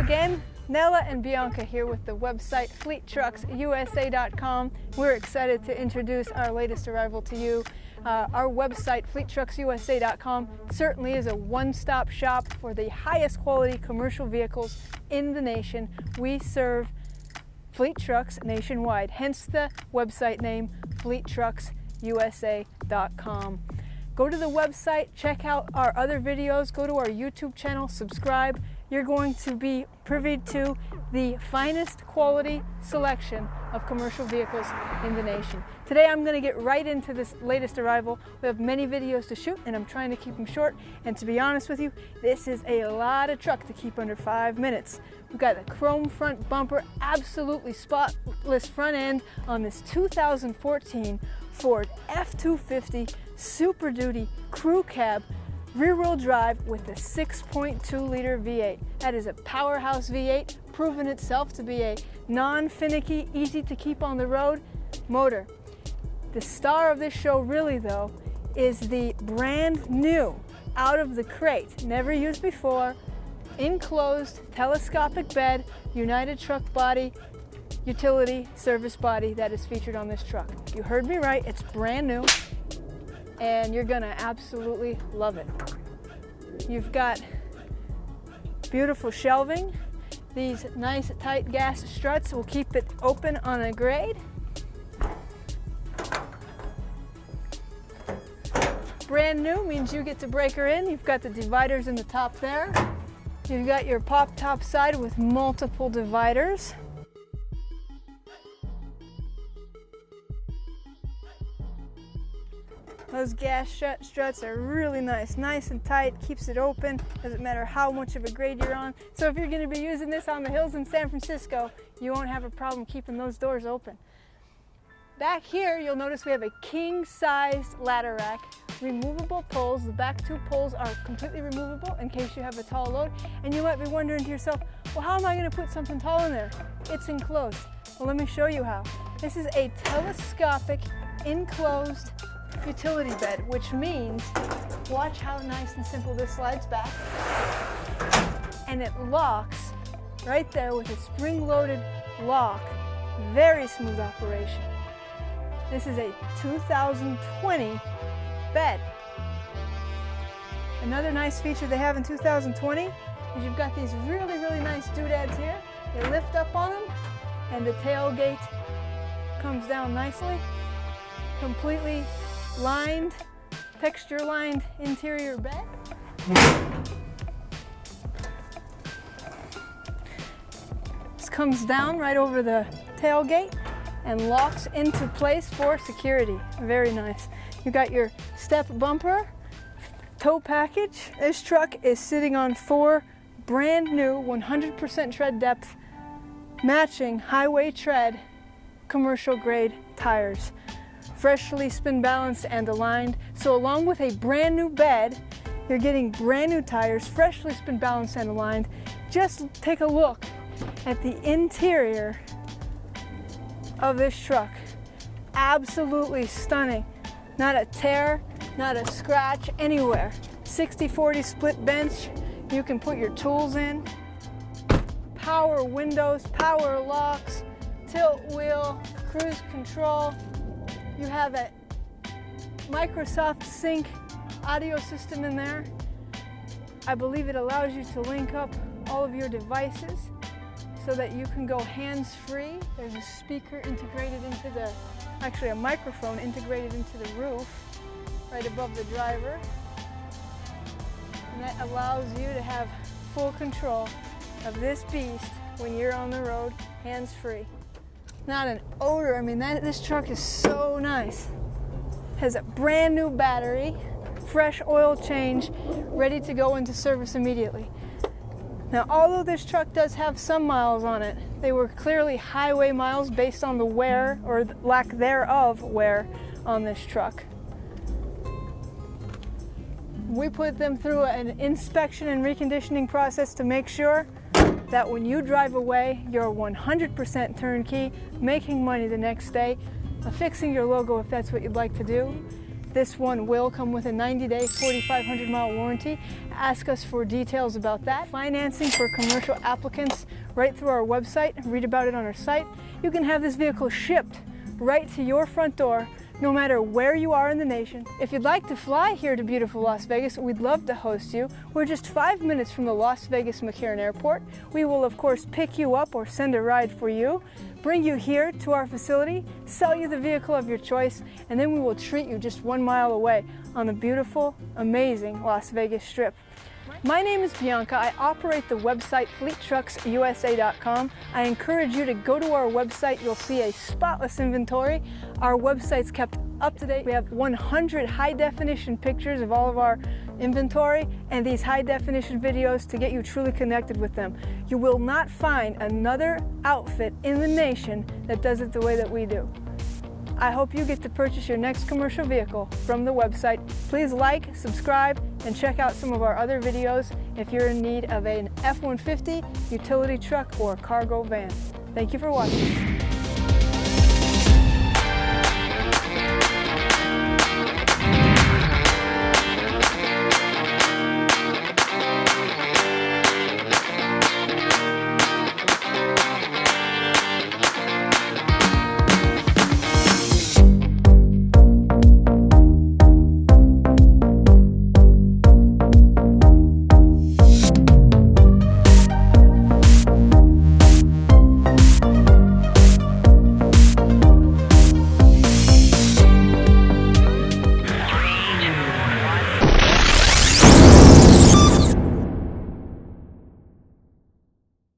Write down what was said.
again. Nella and Bianca here with the website FleetTrucksUSA.com. We're excited to introduce our latest arrival to you. Our website, FleetTrucksUSA.com, certainly is a one-stop shop for the highest quality commercial vehicles in the nation. We serve fleet trucks nationwide, hence the website name, FleetTrucksUSA.com. Go to the website, check out our other videos, go to our YouTube channel, subscribe. You're going to be privy to the finest quality selection of commercial vehicles in the nation. Today I'm going to get right into this latest arrival. We have many videos to shoot and I'm trying to keep them short, and to be honest with you, this is a lot of truck to keep under 5 minutes. We've got a chrome front bumper, absolutely spotless front end on this 2014 Ford F250 Super Duty Crew Cab, rear-wheel drive with a 6.2-liter V8. That is a powerhouse V8, proven itself to be a non-finicky, easy to keep on the road motor. The star of this show really though is the brand new, out of the crate, never used before, enclosed telescopic bed, United truck body, utility service body that is featured on this truck. You heard me right, it's brand new and you're gonna absolutely love it. You've got beautiful shelving. These nice tight gas struts will keep it open on a grade. Brand new means you get to break her in. You've got the dividers in the top there. You've got your pop top side with multiple dividers. Those gas struts are really nice and tight, keeps it open, doesn't matter how much of a grade you're on. So if you're going to be using this on the hills in San Francisco, you won't have a problem keeping those doors open. Back here, you'll notice we have a king-sized ladder rack, removable poles. The back two poles are completely removable in case you have a tall load. And you might be wondering to yourself, well, how am I going to put something tall in there? It's enclosed. Well, let me show you how. This is a telescopic enclosed utility bed, which means, watch how nice and simple this slides back, and it locks right there with a spring-loaded lock. Very smooth operation. This is a 2020 bed. Another nice feature they have in 2020 is you've got these really nice doodads here. They lift up on them and the tailgate comes down nicely. Completely lined, texture lined interior bed. This comes down right over the tailgate and locks into place for security. Very nice. You got your step bumper, tow package. This truck is sitting on 4 brand new 100% tread depth, matching highway tread, commercial grade tires. Freshly spin balanced and aligned. So along with a brand new bed, you're getting brand new tires, freshly spin balanced and aligned. Just take a look at the interior of this truck. Absolutely stunning. Not a tear, not a scratch anywhere. 60-40 split bench. You can put your tools in. Power windows, power locks, tilt wheel, cruise control. You have a Microsoft Sync audio system in there. I believe it allows you to link up all of your devices so that you can go hands-free. There's a speaker integrated into the, actually a microphone integrated into the roof right above the driver. And that allows you to have full control of this beast when you're on the road, hands-free. Not an odor. I mean, this truck is so nice. Has a brand new battery, fresh oil change, ready to go into service immediately. Now, although this truck does have some miles on it, they were clearly highway miles based on the wear or lack thereof wear on this truck. We put them through an inspection and reconditioning process to make sure that when you drive away, you're 100% turnkey, making money the next day, affixing your logo if that's what you'd like to do. This one will come with a 90-day, 4,500-mile warranty, ask us for details about that. Financing for commercial applicants right through our website. Read about it on our site. You can have this vehicle shipped right to your front door, no matter where you are in the nation. If you'd like to fly here to beautiful Las Vegas, we'd love to host you. We're just 5 minutes from the Las Vegas McCarran Airport. We will of course pick you up or send a ride for you, bring you here to our facility, sell you the vehicle of your choice, and then we will treat you just 1 mile away on the beautiful, amazing Las Vegas Strip. My name is Bianca. I operate the website FleetTrucksUSA.com. I encourage you to go to our website. You'll see a spotless inventory. Our website's kept up to date. We have 100 high-definition pictures of all of our inventory and these high-definition videos to get you truly connected with them. You will not find another outfit in the nation that does it the way that we do. I hope you get to purchase your next commercial vehicle from the website. Please like, subscribe, and check out some of our other videos if you're in need of an F-150, utility truck, or cargo van. Thank you for watching.